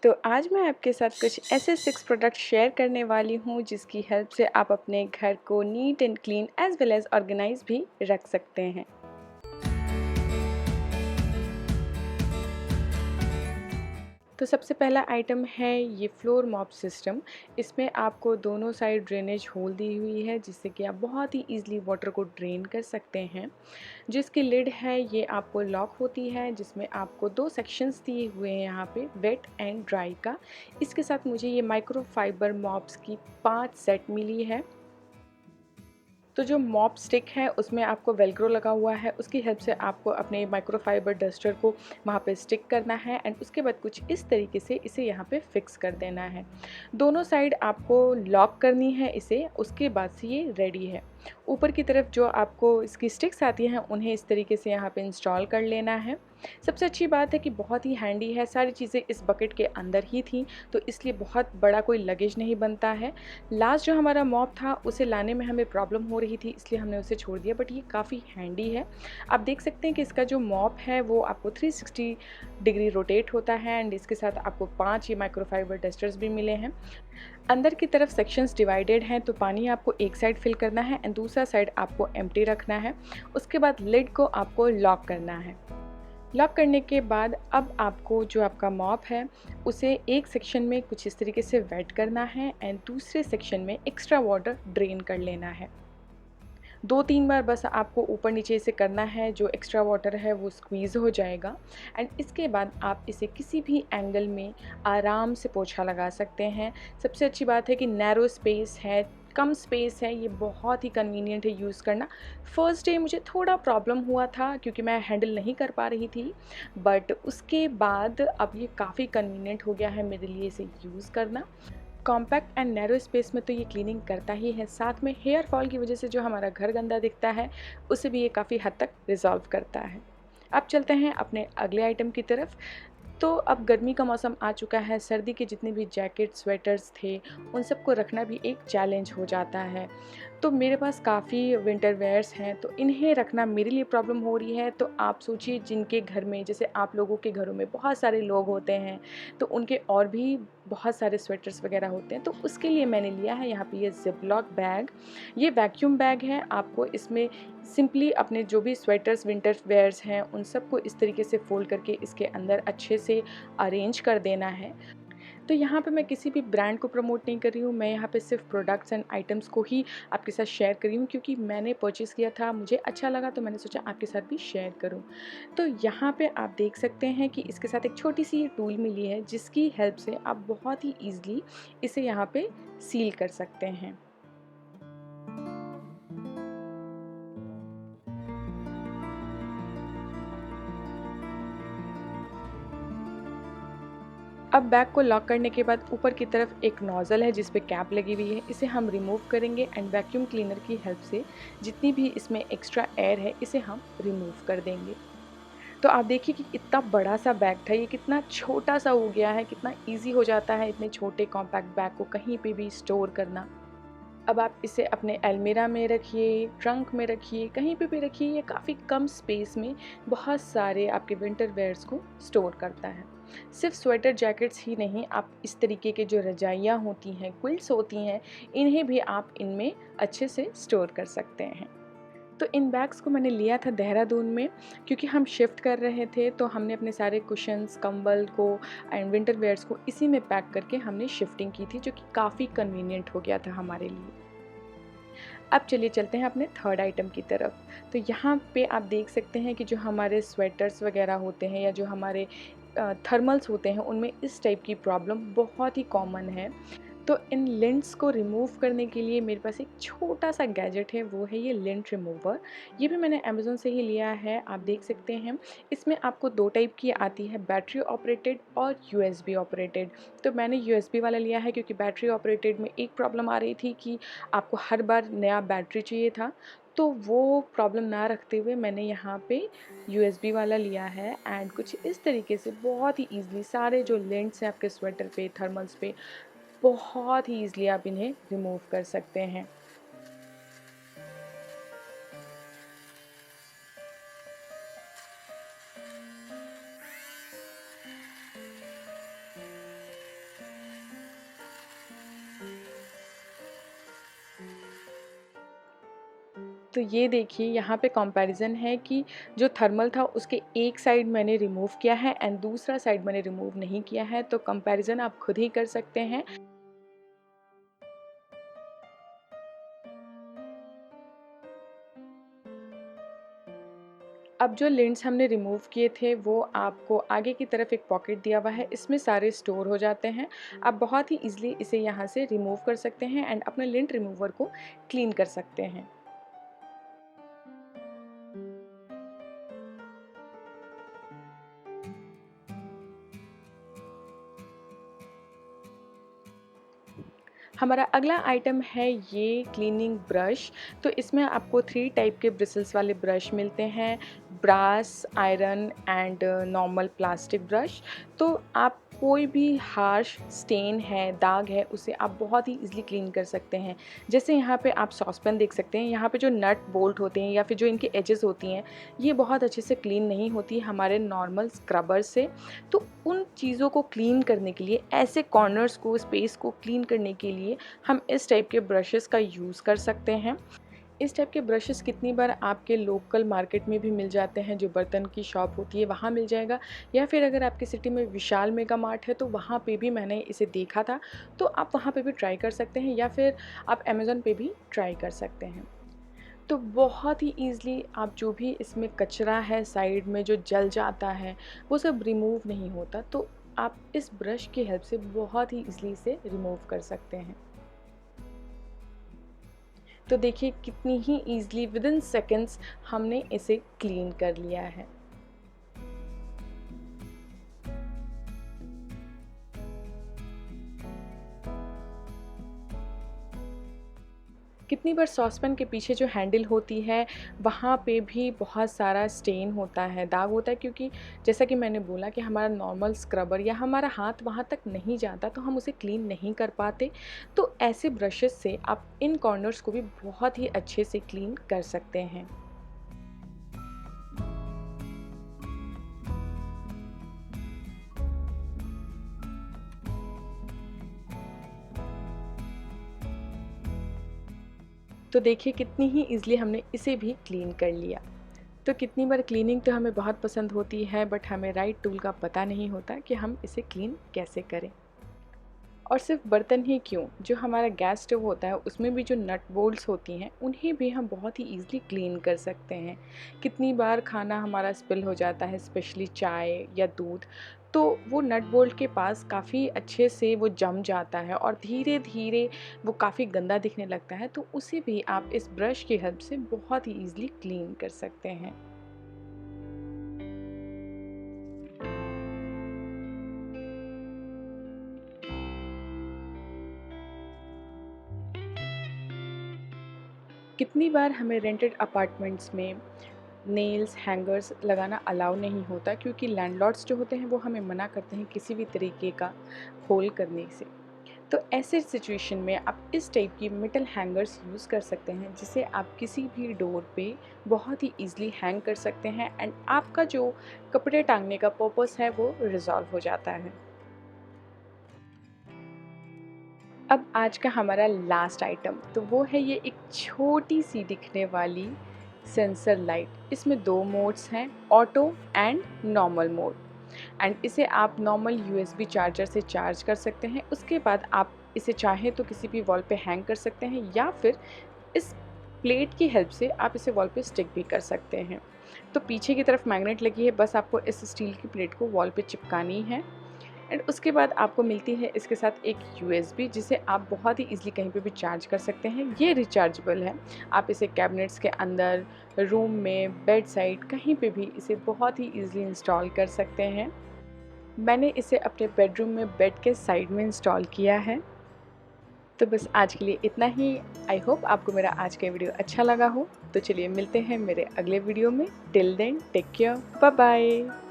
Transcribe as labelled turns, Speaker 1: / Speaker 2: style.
Speaker 1: तो आज मैं आपके साथ कुछ ऐसे 6 प्रोडक्ट शेयर करने वाली हूँ जिसकी हेल्प से आप अपने घर को neat and clean as well as organise भी रख सकते हैं। तो सबसे पहला आइटम है ये फ्लोर मॉप सिस्टम। इसमें आपको दोनों साइड ड्रेनेज होल दी हुई है जिससे कि आप बहुत ही ईज़िली वाटर को ड्रेन कर सकते हैं। जो इसकी लिड है ये आपको लॉक होती है, जिसमें आपको 2 सेक्शंस दिए हुए हैं यहाँ पे, वेट एंड ड्राई का। इसके साथ मुझे ये माइक्रोफाइबर मॉप्स की 5 सेट मिली है। तो जो मॉप स्टिक है उसमें आपको वेल्क्रो लगा हुआ है, उसकी हेल्प से आपको अपने माइक्रोफाइबर डस्टर को वहाँ पे स्टिक करना है एंड उसके बाद कुछ इस तरीके से इसे यहाँ पे फिक्स कर देना है। दोनों साइड आपको लॉक करनी है इसे, उसके बाद से ये रेडी है। ऊपर की तरफ जो आपको इसकी स्टिक्स आती हैं उन्हें इस तरीके से यहाँ पे इंस्टॉल कर लेना है। सबसे अच्छी बात है कि बहुत ही हैंडी है, सारी चीज़ें इस बकेट के अंदर ही थी, तो इसलिए बहुत बड़ा कोई लगेज नहीं बनता है। लास्ट जो हमारा मॉप था उसे लाने में हमें प्रॉब्लम हो रही थी, इसलिए हमने उसे छोड़ दिया, बट ये काफ़ी हैंडी है। आप देख सकते हैं कि इसका जो मॉप है वो आपको 360 डिग्री रोटेट होता है एंड इसके साथ आपको 5 ये माइक्रोफाइबर डस्टर्स भी मिले हैं। अंदर की तरफ सेक्शंस डिवाइडेड हैं, तो पानी आपको एक साइड फिल करना है एंड दूसरा साइड आपको एम्प्टी रखना है। उसके बाद लिड को आपको लॉक करना है। लॉक करने के बाद अब आपको जो आपका मॉप है उसे एक सेक्शन में कुछ इस तरीके से वेट करना है एंड दूसरे सेक्शन में एक्स्ट्रा वाटर ड्रेन कर लेना है। 2-3 बार बस आपको ऊपर नीचे इसे करना है, जो एक्स्ट्रा वाटर है वो स्क्वीज़ हो जाएगा एंड इसके बाद आप इसे किसी भी एंगल में आराम से पोंछा लगा सकते हैं। सबसे अच्छी बात है कि नैरो स्पेस है, कम स्पेस है, ये बहुत ही कन्वीनियंट है यूज़ करना। फर्स्ट डे मुझे थोड़ा प्रॉब्लम हुआ था क्योंकि मैं हैंडल नहीं कर पा रही थी, बट उसके बाद अब ये काफ़ी कन्वीनियंट हो गया है मेरे लिए इसे यूज़ करना। कॉम्पैक्ट एंड नैरो स्पेस में तो ये क्लीनिंग करता ही है, साथ में हेयर फॉल की वजह से जो हमारा घर गंदा दिखता है उसे भी ये काफ़ी हद तक रिजॉल्व करता है। अब चलते हैं अपने अगले आइटम की तरफ। तो अब गर्मी का मौसम आ चुका है, सर्दी के जितने भी जैकेट स्वेटर्स थे उन सबको रखना भी एक चैलेंज हो जाता है। तो मेरे पास काफ़ी विंटर वेयर्स हैं, तो इन्हें रखना मेरे लिए प्रॉब्लम हो रही है। तो आप सोचिए जिनके घर में, जैसे आप लोगों के घरों में बहुत सारे लोग होते हैं, तो उनके और भी बहुत सारे स्वेटर्स वगैरह होते हैं, तो उसके लिए मैंने लिया है यहाँ पे ये ज़िप-लॉक बैग। ये वैक्यूम बैग है, आपको इसमें सिंपली अपने जो भी स्वेटर्स विंटर वेयर्स हैं उन सबको इस तरीके से फ़ोल्ड करके इसके अंदर अच्छे से अरेंज कर देना है। तो यहाँ पे मैं किसी भी ब्रांड को प्रमोट नहीं कर रही हूँ, मैं यहाँ पे सिर्फ प्रोडक्ट्स एंड आइटम्स को ही आपके साथ शेयर कर रही हूँ क्योंकि मैंने परचेज़ किया था, मुझे अच्छा लगा, तो मैंने सोचा आपके साथ भी शेयर करूँ। तो यहाँ पे आप देख सकते हैं कि इसके साथ एक छोटी सी ये टूल मिली है जिसकी हेल्प से आप बहुत ही ईज़िली इसे यहाँ पे सील कर सकते हैं। अब बैग को लॉक करने के बाद ऊपर की तरफ एक नोज़ल है जिस पे कैप लगी हुई है, इसे हम रिमूव करेंगे एंड वैक्यूम क्लीनर की हेल्प से जितनी भी इसमें एक्स्ट्रा एयर है इसे हम रिमूव कर देंगे। तो आप देखिए कि इतना बड़ा-सा बैग था, ये कितना छोटा-सा हो गया है, कितना ईज़ी हो जाता है इतने छोटे कॉम्पैक्ट बैग को कहीं पे भी स्टोर करना। अब आप इसे अपने अलमीरा में रखिए, ट्रंक में रखिए, कहीं पे भी रखिए, ये काफ़ी कम स्पेस में बहुत सारे आपके विंटर वेयर्स को स्टोर करता है। सिर्फ स्वेटर जैकेट्स ही नहीं, आप इस तरीके के जो रज़ाइयाँ होती हैं, क्विल्ट्स होती हैं, इन्हें भी आप इनमें अच्छे से स्टोर कर सकते हैं। तो इन बैग्स को मैंने लिया था देहरादून में, क्योंकि हम शिफ्ट कर रहे थे, तो हमने अपने सारे कुशन्स, कंबल को एंड विंटर वेयर्स को इसी में पैक करके हमने शिफ्टिंग की थी, जो कि काफ़ी कन्वीनियंट हो गया था हमारे लिए। अब चलिए चलते हैं अपने थर्ड आइटम की तरफ। तो यहाँ पे आप देख सकते हैं कि जो हमारे स्वेटर्स वगैरह होते हैं या जो हमारे थर्मल्स होते हैं उनमें इस टाइप की प्रॉब्लम बहुत ही कॉमन है। तो इन लिंट्स को रिमूव करने के लिए मेरे पास एक छोटा-सा गैजेट है, वो है ये लिंट रिमूवर। ये भी मैंने अमेज़न से ही लिया है, आप देख सकते हैं। इसमें आपको 2 टाइप की आती है, बैटरी ऑपरेटेड और यूएसबी ऑपरेटेड। तो मैंने यूएसबी वाला लिया है क्योंकि बैटरी ऑपरेटेड में एक प्रॉब्लम आ रही थी कि आपको हर बार नया बैटरी चाहिए था। तो वो प्रॉब्लम ना रखते हुए मैंने यहाँ पे यूएसबी वाला लिया है एंड कुछ इस तरीके से बहुत ही ईज़िली सारे जो लिंट्स हैं आपके स्वेटर पे, थर्मल्स पे, बहुत ही ईज़िली आप इन्हें रिमूव कर सकते हैं। तो ये देखिए यहाँ पे कंपैरिजन है कि जो थर्मल था उसके एक साइड मैंने रिमूव किया है एंड दूसरा साइड मैंने रिमूव नहीं किया है, तो कंपैरिजन आप खुद ही कर सकते हैं। अब जो लिंट्स हमने रिमूव किए थे वो आपको आगे की तरफ एक पॉकेट दिया हुआ है, इसमें सारे स्टोर हो जाते हैं। आप बहुत ही ईजिली इसे यहाँ से रिमूव कर सकते हैं एंड अपने लिंट रिमूवर को क्लीन कर सकते हैं। हमारा अगला आइटम है ये क्लीनिंग ब्रश। तो इसमें आपको 3 टाइप के ब्रिसल्स वाले ब्रश मिलते हैं, brass, iron and normal plastic brush. तो आप कोई भी हार्श स्टेन है, दाग है, उसे आप बहुत ही ईजिली क्लीन कर सकते हैं। जैसे यहाँ पे आप सॉसपैन देख सकते हैं, यहाँ पे जो नट बोल्ट होते हैं या फिर जो इनके एजेस होती हैं, ये बहुत अच्छे से क्लीन नहीं होती हमारे नॉर्मल स्क्रबर से। तो उन चीज़ों को क्लीन करने के लिए, ऐसे कॉर्नर्स को, स्पेस को क्लीन करने के लिए हम इस टाइप के ब्रशेस का यूज़ कर सकते हैं। इस टाइप के ब्रशेस कितनी बार आपके लोकल मार्केट में भी मिल जाते हैं, जो बर्तन की शॉप होती है वहाँ मिल जाएगा, या फिर अगर आपकी सिटी में विशाल मेगा मार्ट है तो वहाँ पे भी मैंने इसे देखा था, तो आप वहाँ पे भी ट्राई कर सकते हैं, या फिर आप अमेज़न पे भी ट्राई कर सकते हैं। तो बहुत ही ईज़िली आप जो भी इसमें कचरा है साइड में जो जल जाता है वो सब रिमूव नहीं होता, तो आप इस ब्रश की हेल्प से बहुत ही ईज़िली इसे रिमूव कर सकते हैं। तो देखिए कितनी ही ईज़िली विदिन सेकंड्स हमने इसे क्लीन कर लिया है। कितनी बार सॉसपैन के पीछे जो हैंडल होती है वहाँ पे भी बहुत सारा स्टेन होता है, दाग होता है, क्योंकि जैसा कि मैंने बोला कि हमारा नॉर्मल स्क्रबर या हमारा हाथ वहाँ तक नहीं जाता, तो हम उसे क्लीन नहीं कर पाते। तो ऐसे ब्रशेस से आप इन कॉर्नर्स को भी बहुत ही अच्छे से क्लीन कर सकते हैं। तो देखिए कितनी ही ईज़िली हमने इसे भी क्लीन कर लिया। तो कितनी बार क्लीनिंग तो हमें बहुत पसंद होती है, बट हमें राइट टूल का पता नहीं होता कि हम इसे क्लीन कैसे करें। और सिर्फ बर्तन ही क्यों, जो हमारा गैस स्टोव होता है उसमें भी जो नट बोल्ट्स होती हैं उन्हें भी हम बहुत ही ईज़िली क्लीन कर सकते हैं। कितनी बार खाना हमारा स्पिल हो जाता है, स्पेशली चाय या दूध, तो वो नट बोल्ट के पास काफ़ी अच्छे से वो जम जाता है और धीरे धीरे वो काफ़ी गंदा दिखने लगता है, तो उसे भी आप इस ब्रश की हेल्प से बहुत ही ईज़िली क्लीन कर सकते हैं। कितनी बार हमें रेंटेड अपार्टमेंट्स में नेल्स हैंगर्स लगाना अलाउ नहीं होता, क्योंकि लैंडलॉर्ड्स जो होते हैं वो हमें मना करते हैं किसी भी तरीके का होल करने से। तो ऐसे सिचुएशन में आप इस टाइप की मेटल हैंगर्स यूज़ कर सकते हैं, जिसे आप किसी भी डोर पे बहुत ही ईजिली हैंग कर सकते हैं एंड आपका जो कपड़े टांगने का पर्पस है वो रिजॉल्व हो जाता है। अब आज का हमारा लास्ट आइटम तो वो है ये एक छोटी सी दिखने वाली सेंसर लाइट। इसमें 2 मोड्स हैं, auto and normal mode. And इसे आप नॉर्मल यूएसबी चार्जर से चार्ज कर सकते हैं। उसके बाद आप इसे चाहें तो किसी भी वॉल पे हैंग कर सकते हैं, या फिर इस प्लेट की हेल्प से आप इसे वॉल पे स्टिक भी कर सकते हैं। तो पीछे की तरफ मैग्नेट लगी है, बस आपको इस स्टील की प्लेट को वॉल पे चिपकानी है। एंड उसके बाद आपको मिलती है इसके साथ एक यूएसबी, जिसे आप बहुत ही ईजिली कहीं पे भी चार्ज कर सकते हैं। ये रिचार्जेबल है, आप इसे कैबिनेट्स के अंदर, रूम में, बेड साइड, कहीं पे भी इसे बहुत ही ईजिली इंस्टॉल कर सकते हैं। मैंने इसे अपने बेडरूम में बेड के साइड में इंस्टॉल किया है। तो बस आज के लिए इतना ही। आई होप आपको मेरा आज का वीडियो अच्छा लगा हो। तो चलिए मिलते हैं मेरे अगले वीडियो में। Till then take care, bye bye.